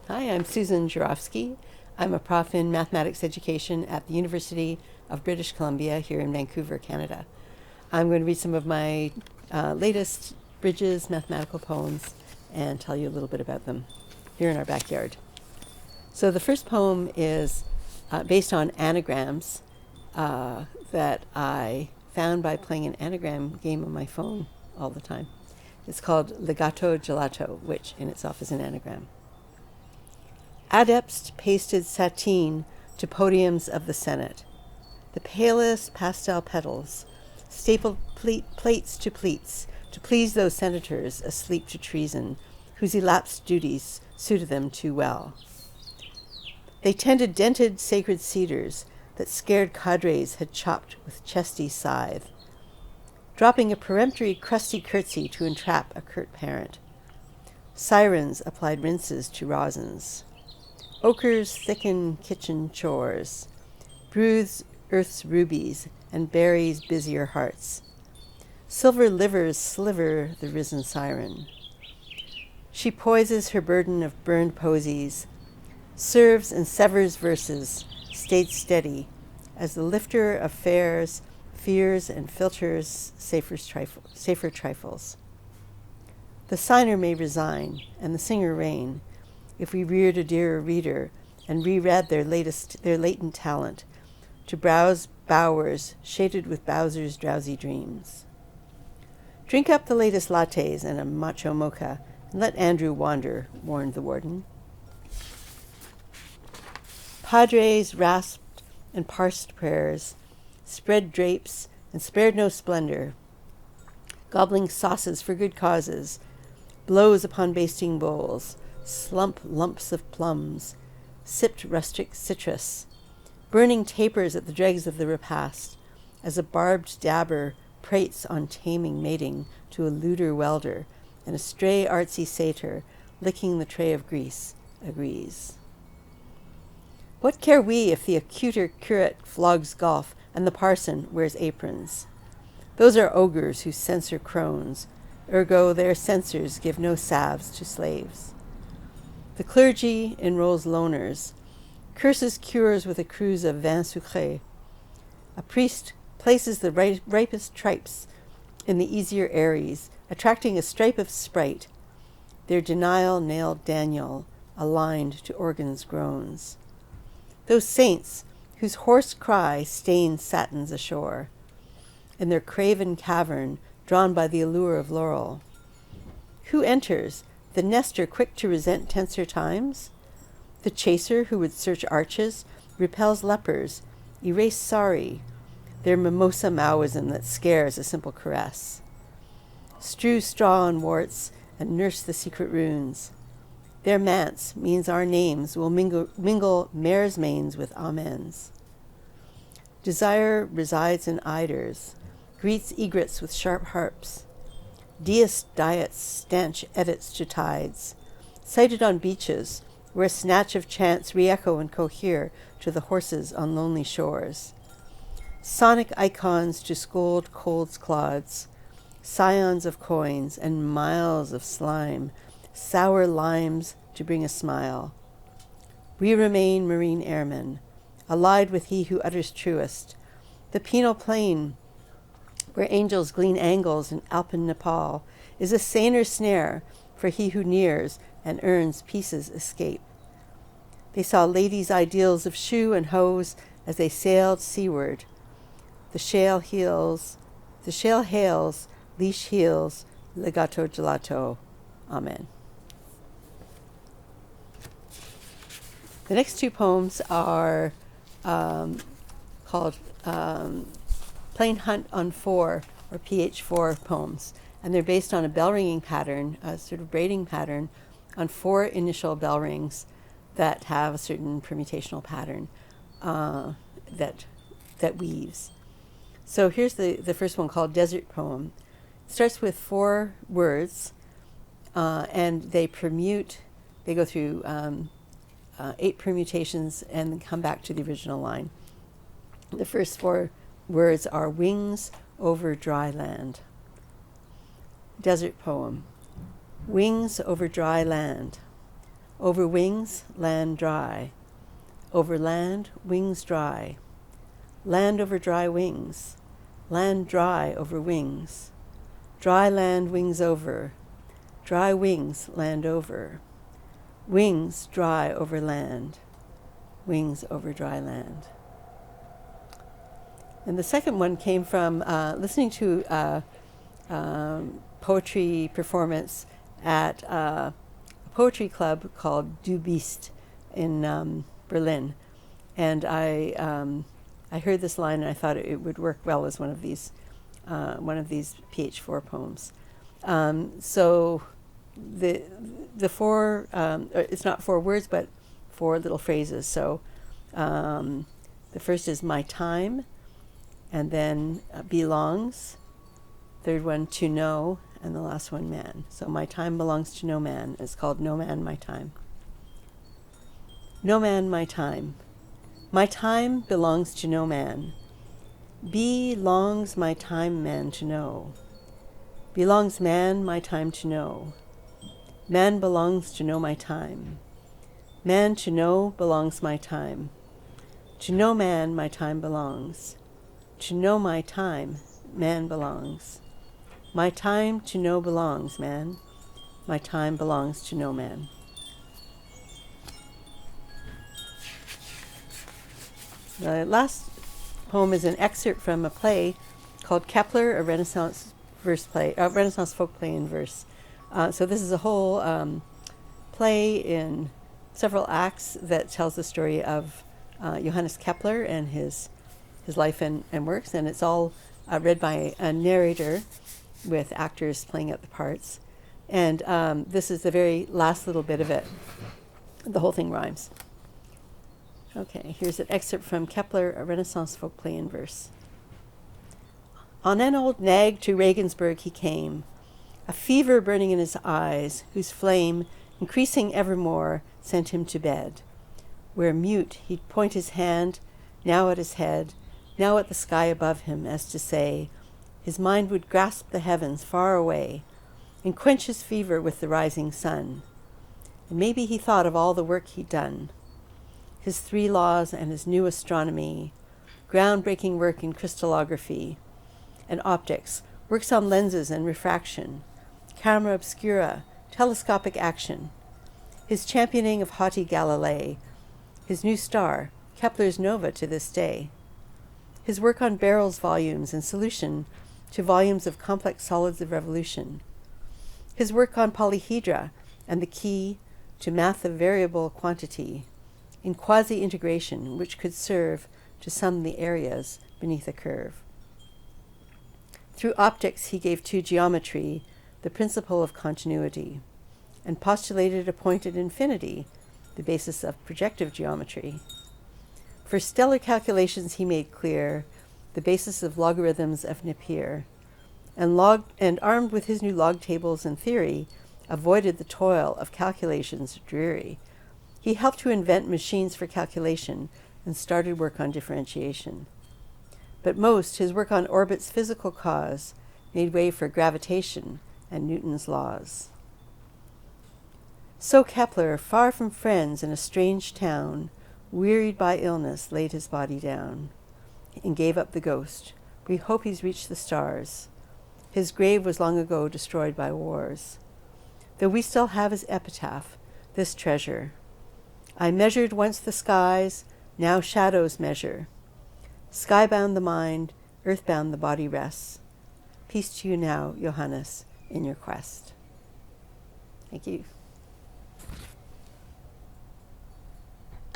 Hi, I'm Susan Gerofsky. I'm a prof in mathematics education at the University of British Columbia here in Vancouver, Canada. I'm going to read some of my latest Bridges mathematical poems and tell you a little bit about them here in our backyard. So the first poem is based on anagrams that I found by playing an anagram game on my phone all the time. It's called Legato Gelato, which in itself is an anagram. Adepts pasted sateen to podiums of the Senate. The palest pastel petals stapled plates to pleats to please those senators asleep to treason, whose elapsed duties suited them too well. They tended dented sacred cedars that scared cadres had chopped with chesty scythe, dropping a peremptory crusty curtsy to entrap a curt parent. Sirens applied rinses to rosins. Ochres thicken kitchen chores, breathes earth's rubies, and buries busier hearts. Silver livers sliver the risen siren. She poises her burden of burned posies, serves and severs verses, stayed steady, as the lifter of fares, fears and filters safer trifles. The signer may resign, and the singer reign, if we reared a dearer reader and reread their latent talent, to browse bowers shaded with Bowser's drowsy dreams. Drink up the latest lattes and a macho mocha, and let Andrew wander, warned the warden. Padres rasped and parsed prayers, spread drapes and spared no splendor, gobbling sauces for good causes, blows upon basting bowls, slump lumps of plums, sipped rustic citrus, burning tapers at the dregs of the repast, as a barbed dabber prates on taming mating to a lewder welder, and a stray artsy satyr, licking the tray of grease, agrees. What care we if the acuter curate flogs golf and the parson wears aprons? Those are ogres who censor crones, ergo their censors give no salves to slaves. The clergy enrolls loners, curses cures with a cruse of vin sucré. A priest places the ripest tripes in the easier Aries, attracting a stripe of sprite. Their denial nailed Daniel, aligned to organs' groans. Those saints whose hoarse cry stains satins ashore, in their craven cavern drawn by the allure of laurel. Who enters? The nester quick to resent tenser times? The chaser who would search arches, repels lepers, erase sorry, their mimosa Maoism that scares a simple caress. Strew straw on warts and nurse the secret runes. Their manse means our names will mingle mares' manes with amens. Desire resides in eiders, greets egrets with sharp harps. Deist diets stanch edits to tides, sighted on beaches where a snatch of chants re-echo and cohere to the horses on lonely shores. Sonic icons to scold cold's clods, scions of coins and miles of slime, sour limes to bring a smile. We remain marine airmen, allied with he who utters truest, the penal plain where angels glean angles in Alpine Nepal, is a saner snare for he who nears and earns peace's escape. They saw ladies' ideals of shoe and hose as they sailed seaward. The shale hails, leash heels, legato gelato. Amen. The next two poems are called Plain Hunt on 4, or PH4 poems, and they're based on a bell ringing pattern, a sort of braiding pattern, on 4 initial bell rings that have a certain permutational pattern that weaves. So here's the first one, called Desert Poem. It starts with 4 words, and they permute. They go through 8 permutations and come back to the original line. The first 4 words are wings over dry land. Desert Poem. Wings over dry land. Over wings, land dry. Over land, wings dry. Land over dry wings. Land dry over wings. Dry land wings over. Dry wings land over. Wings dry over land. Wings over dry land. And the second one came from listening to poetry performance at a poetry club called Du Beast in Berlin. And I heard this line and I thought it would work well as one of these PH4 poems. So the four, it's not 4 words, but 4 little phrases. So the first is my time, and then belongs, third one to know, and the last one man. So my time belongs to no man. It's called No Man, My Time. No man, my time. My time belongs to no man. Belongs my time man to know. Belongs man my time to know. Man belongs to know my time. Man to know belongs my time. To no man my time belongs. To know my time, man belongs. My time to know belongs, man. My time belongs to no man. The last poem is an excerpt from a play called Kepler, a Renaissance folk play in verse. So this is a whole play in several acts that tells the story of Johannes Kepler and his life and works, and it's all read by a narrator with actors playing out the parts. And this is the very last little bit of it. The whole thing rhymes. Okay, here's an excerpt from Kepler, a Renaissance folk play in verse. On an old nag to Regensburg he came, a fever burning in his eyes, whose flame, increasing evermore, sent him to bed, where mute he'd point his hand, now at his head, now at the sky above him, as to say, his mind would grasp the heavens far away, and quench his fever with the rising sun. And maybe he thought of all the work he'd done, his 3 laws and his new astronomy, groundbreaking work in crystallography and optics, works on lenses and refraction, camera obscura, telescopic action, his championing of haughty Galilei, his new star, Kepler's nova to this day, his work on Barrel's volumes in solution to volumes of complex solids of revolution, his work on polyhedra and the key to math of variable quantity, in quasi-integration, which could serve to sum the areas beneath a curve. Through optics, he gave to geometry the principle of continuity, and postulated a point at infinity, the basis of projective geometry. For stellar calculations, he made clear the basis of logarithms of Napier, and armed with his new log tables and theory, avoided the toil of calculations dreary. He helped to invent machines for calculation and started work on differentiation. But most, his work on orbit's physical cause made way for gravitation and Newton's laws. So Kepler, far from friends in a strange town, wearied by illness, laid his body down and gave up the ghost. We hope he's reached the stars. His grave was long ago destroyed by wars. Though we still have his epitaph, this treasure. I measured once the skies, now shadows measure. Skybound the mind, earthbound the body rests. Peace to you now, Johannes, in your quest. Thank you.